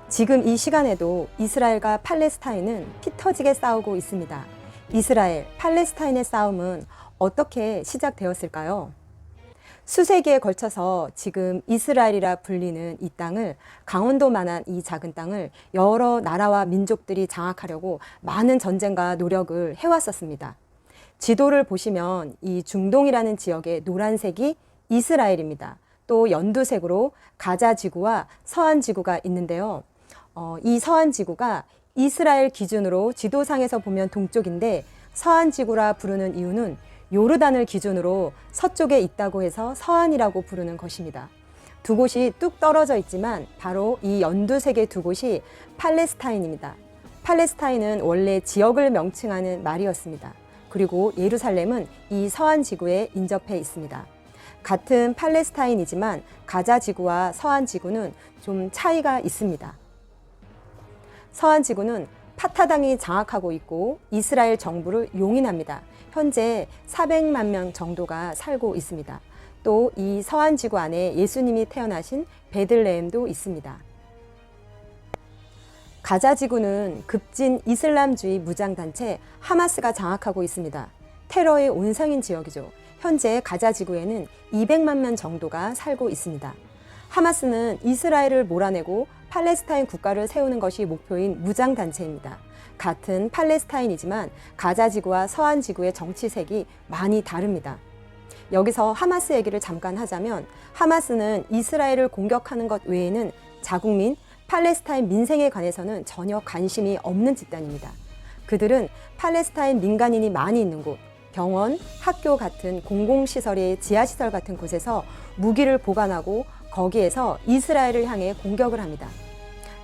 지금 이 시간에도 이스라엘과 팔레스타인은 피 터지게 싸우고 있습니다. 이스라엘, 팔레스타인의 싸움은 어떻게 시작되었을까요? 수세기에 걸쳐서 지금 이스라엘이라 불리는 이 땅을, 강원도만한 이 작은 땅을 여러 나라와 민족들이 장악하려고 많은 전쟁과 노력을 해왔었습니다. 지도를 보시면 이 중동이라는 지역의 노란색이 이스라엘입니다. 또 연두색으로 가자 지구와 서한 지구가 있는데요. 이 서한 지구가 이스라엘 기준으로 지도상에서 보면 동쪽인데 서한 지구라 부르는 이유는 요르단을 기준으로 서쪽에 있다고 해서 서한이라고 부르는 것입니다. 두 곳이 뚝 떨어져 있지만 바로 이 연두색의 두 곳이 팔레스타인입니다. 팔레스타인은 원래 지역을 명칭하는 말이었습니다. 그리고 예루살렘은 이 서한 지구에 인접해 있습니다. 같은 팔레스타인이지만 가자 지구와 서한 지구는 좀 차이가 있습니다. 서한 지구는 파타당이 장악하고 있고 이스라엘 정부를 용인합니다. 현재 400만 명 정도가 살고 있습니다. 또 이 서한 지구 안에 예수님이 태어나신 베들레헴도 있습니다. 가자 지구는 급진 이슬람주의 무장단체 하마스가 장악하고 있습니다. 테러의 온상인 지역이죠. 현재 가자 지구에는 200만 명 정도가 살고 있습니다. 하마스는 이스라엘을 몰아내고 팔레스타인 국가를 세우는 것이 목표인 무장단체입니다. 같은 팔레스타인이지만 가자 지구와 서한 지구의 정치색이 많이 다릅니다. 여기서 하마스 얘기를 잠깐 하자면 하마스는 이스라엘을 공격하는 것 외에는 자국민 팔레스타인 민생에 관해서는 전혀 관심이 없는 집단입니다. 그들은 팔레스타인 민간인이 많이 있는 곳, 병원, 학교 같은 공공시설의 지하시설 같은 곳에서 무기를 보관하고 거기에서 이스라엘을 향해 공격을 합니다.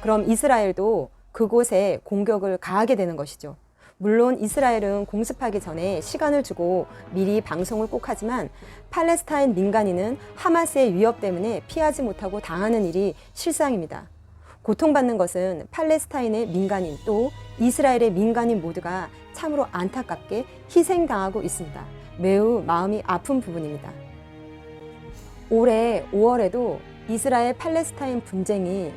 그럼 이스라엘도 그곳에 공격을 가하게 되는 것이죠. 물론 이스라엘은 공습하기 전에 시간을 주고 미리 방송을 꼭 하지만 팔레스타인 민간인은 하마스의 위협 때문에 피하지 못하고 당하는 일이 실상입니다. 고통받는 것은 팔레스타인의 민간인 또 이스라엘의 민간인 모두가 참으로 안타깝게 희생당하고 있습니다. 매우 마음이 아픈 부분입니다. 올해 5월에도 이스라엘 팔레스타인 분쟁이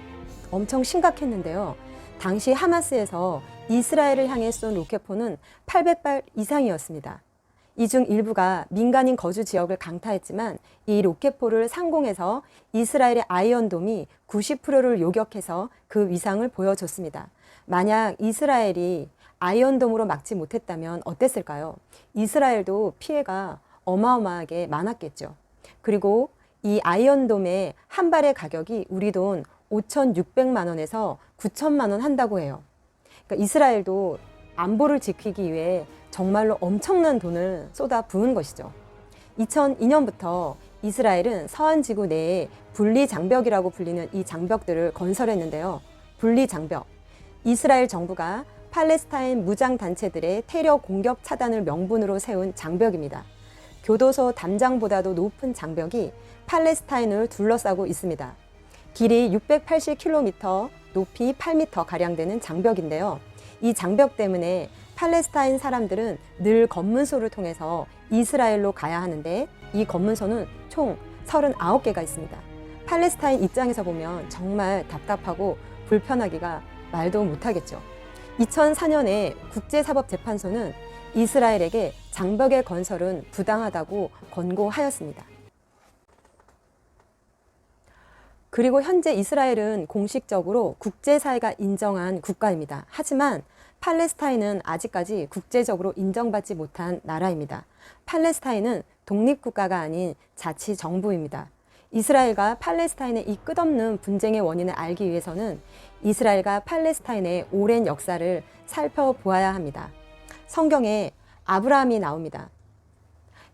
엄청 심각했는데요. 당시 하마스에서 이스라엘을 향해 쏜 로켓포는 800발 이상이었습니다. 이 중 일부가 민간인 거주 지역을 강타했지만 이 로켓포를 상공해서 이스라엘의 아이언돔이 90%를 요격해서 그 위상을 보여줬습니다. 만약 이스라엘이 아이언돔으로 막지 못했다면 어땠을까요? 이스라엘도 피해가 어마어마하게 많았겠죠. 그리고 이 아이언돔의 한 발의 가격이 우리 돈 5,600만 원에서 9천만 원 한다고 해요. 그러니까 이스라엘도 안보를 지키기 위해 정말로 엄청난 돈을 쏟아 부은 것이죠. 2002년부터 이스라엘은 서한 지구 내에 분리장벽이라고 불리는 이 장벽들을 건설했는데요. 분리장벽. 이스라엘 정부가 팔레스타인 무장단체들의 테러 공격 차단을 명분으로 세운 장벽입니다. 교도소 담장보다도 높은 장벽이 팔레스타인을 둘러싸고 있습니다. 길이 680km, 높이 8m가량 되는 장벽인데요. 이 장벽 때문에 팔레스타인 사람들은 늘 검문소를 통해서 이스라엘로 가야 하는데 이 검문소는 총 39개가 있습니다. 팔레스타인 입장에서 보면 정말 답답하고 불편하기가 말도 못하겠죠. 2004년에 국제사법재판소는 이스라엘에게 장벽의 건설은 부당하다고 권고하였습니다. 그리고 현재 이스라엘은 공식적으로 국제사회가 인정한 국가입니다. 하지만 팔레스타인은 아직까지 국제적으로 인정받지 못한 나라입니다. 팔레스타인은 독립국가가 아닌 자치정부입니다. 이스라엘과 팔레스타인의 이 끝없는 분쟁의 원인을 알기 위해서는 이스라엘과 팔레스타인의 오랜 역사를 살펴보아야 합니다. 성경에 아브라함이 나옵니다.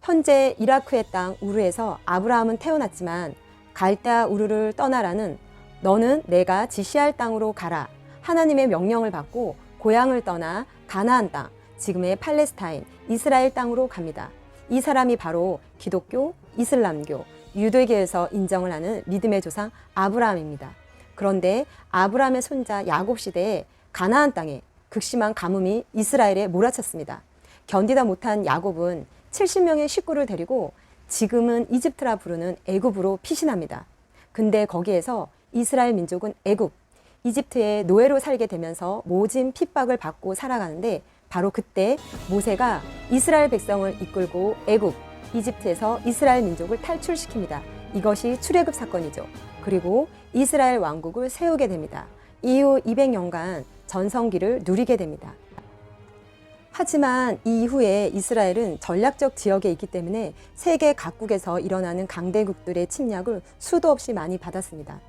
현재 이라크의 땅 우르에서 아브라함은 태어났지만 갈대아 우르를 떠나라는 너는 내가 지시할 땅으로 가라. 하나님의 명령을 받고 고향을 떠나 가나안 땅, 지금의 팔레스타인, 이스라엘 땅으로 갑니다. 이 사람이 바로 기독교, 이슬람교, 유대교에서 인정을 하는 믿음의 조상 아브라함입니다. 그런데 아브라함의 손자 야곱 시대에 가나안 땅에 극심한 가뭄이 이스라엘에 몰아쳤습니다. 견디다 못한 야곱은 70명의 식구를 데리고 지금은 이집트라 부르는 애굽으로 피신합니다. 근데 거기에서 이스라엘 민족은 애굽, 이집트의 노예로 살게 되면서 모진 핍박을 받고 살아가는데 바로 그때 모세가 이스라엘 백성을 이끌고 애굽, 이집트에서 이스라엘 민족을 탈출시킵니다. 이것이 출애굽 사건이죠. 그리고 이스라엘 왕국을 세우게 됩니다. 이후 200년간 전성기를 누리게 됩니다. 하지만 이 이후에 이스라엘은 전략적 지역에 있기 때문에 세계 각국에서 일어나는 강대국들의 침략을 수도 없이 많이 받았습니다.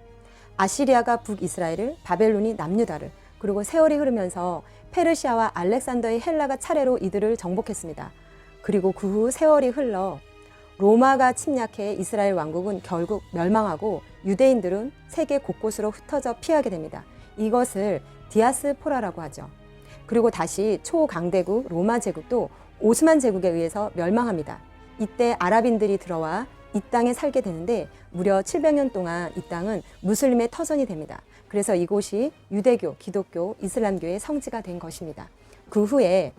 아시리아가 북이스라엘을, 바벨론이 남유다를, 그리고 세월이 흐르면서 페르시아와 알렉산더의 헬라가 차례로 이들을 정복했습니다. 그리고 그 후 세월이 흘러 로마가 침략해 이스라엘 왕국은 결국 멸망하고 유대인들은 세계 곳곳으로 흩어져 피하게 됩니다. 이것을 디아스포라라고 하죠. 그리고 다시 초강대국 로마 제국도 오스만 제국에 의해서 멸망합니다. 이때 아랍인들이 들어와 이 땅에 살게 되는데 무려 700년 동안 이 땅은 무슬림의 터전이 됩니다. 그래서 이곳이 유대교, 기독교, 이슬람교의 성지가 된 것입니다. 그 후에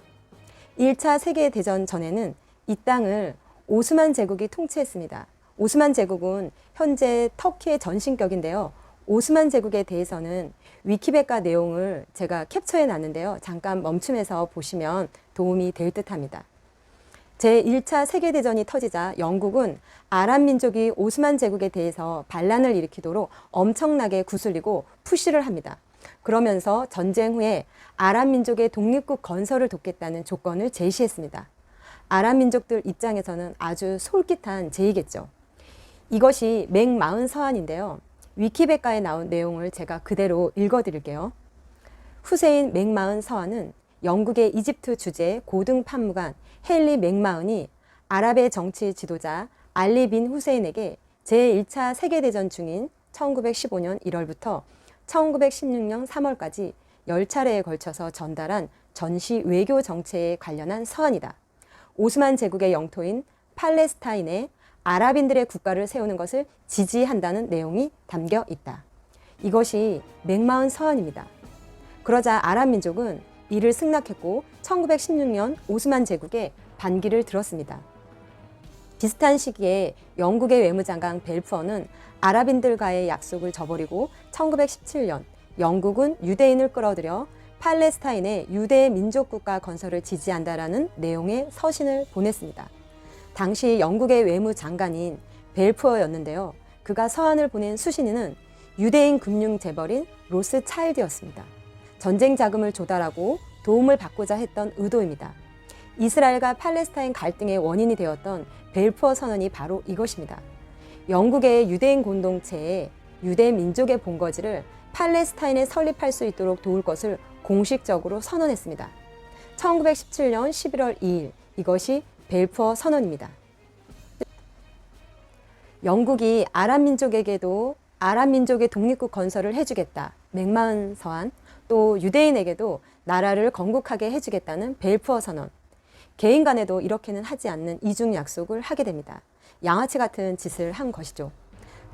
1차 세계대전 전에는 이 땅을 오스만 제국이 통치했습니다. 오스만 제국은 현재 터키의 전신격인데요. 오스만 제국에 대해서는 위키백과 내용을 제가 캡처해 놨는데요. 잠깐 멈춤해서 보시면 도움이 될 듯합니다. 제1차 세계대전이 터지자 영국은 아랍 민족이 오스만 제국에 대해서 반란을 일으키도록 엄청나게 구슬리고 푸시를 합니다. 그러면서 전쟁 후에 아랍 민족의 독립국 건설을 돕겠다는 조건을 제시했습니다. 아랍 민족들 입장에서는 아주 솔깃한 제의겠죠. 이것이 맥마흔 서한인데요. 위키백과에 나온 내용을 제가 그대로 읽어드릴게요. 후세인 맥마흔 서한은 영국의 이집트 주재 고등 판무관 헨리 맥마흔이 아랍의 정치 지도자 알리 빈 후세인에게 제1차 세계대전 중인 1915년 1월부터 1916년 3월까지 10차례에 걸쳐서 전달한 전시 외교 정책에 관련한 서한이다. 오스만 제국의 영토인 팔레스타인에 아랍인들의 국가를 세우는 것을 지지한다는 내용이 담겨 있다. 이것이 맥마흔 서한입니다. 그러자 아랍 민족은 이를 승낙했고 1916년 오스만 제국에 반기를 들었습니다. 비슷한 시기에 영국의 외무장관 벨푸어는 아랍인들과의 약속을 저버리고 1917년 영국은 유대인을 끌어들여 팔레스타인의 유대 민족국가 건설을 지지한다라는 내용의 서신을 보냈습니다. 당시 영국의 외무장관인 벨푸어였는데요. 그가 서한을 보낸 수신인은 유대인 금융 재벌인 로스 차일드였습니다. 전쟁 자금을 조달하고 도움을 받고자 했던 의도입니다. 이스라엘과 팔레스타인 갈등의 원인이 되었던 벨푸어 선언이 바로 이것입니다. 영국의 유대인 공동체에 유대 민족의 본거지를 팔레스타인에 설립할 수 있도록 도울 것을 공식적으로 선언했습니다. 1917년 11월 2일 이것이 벨푸어 선언입니다. 영국이 아랍 민족에게도 아랍 민족의 독립국 건설을 해주겠다. 맥마흔 서한, 또 유대인에게도 나라를 건국하게 해주겠다는 벨푸어 선언. 개인 간에도 이렇게는 하지 않는 이중 약속을 하게 됩니다. 양아치 같은 짓을 한 것이죠.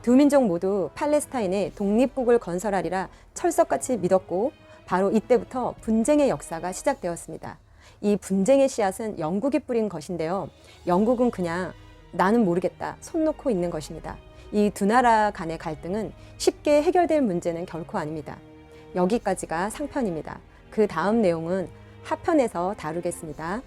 두 민족 모두 팔레스타인에 독립국을 건설하리라 철석같이 믿었고 바로 이때부터 분쟁의 역사가 시작되었습니다. 이 분쟁의 씨앗은 영국이 뿌린 것인데요. 영국은 그냥 나는 모르겠다 손 놓고 있는 것입니다. 이 두 나라 간의 갈등은 쉽게 해결될 문제는 결코 아닙니다. 여기까지가 상편입니다. 그 다음 내용은 하편에서 다루겠습니다.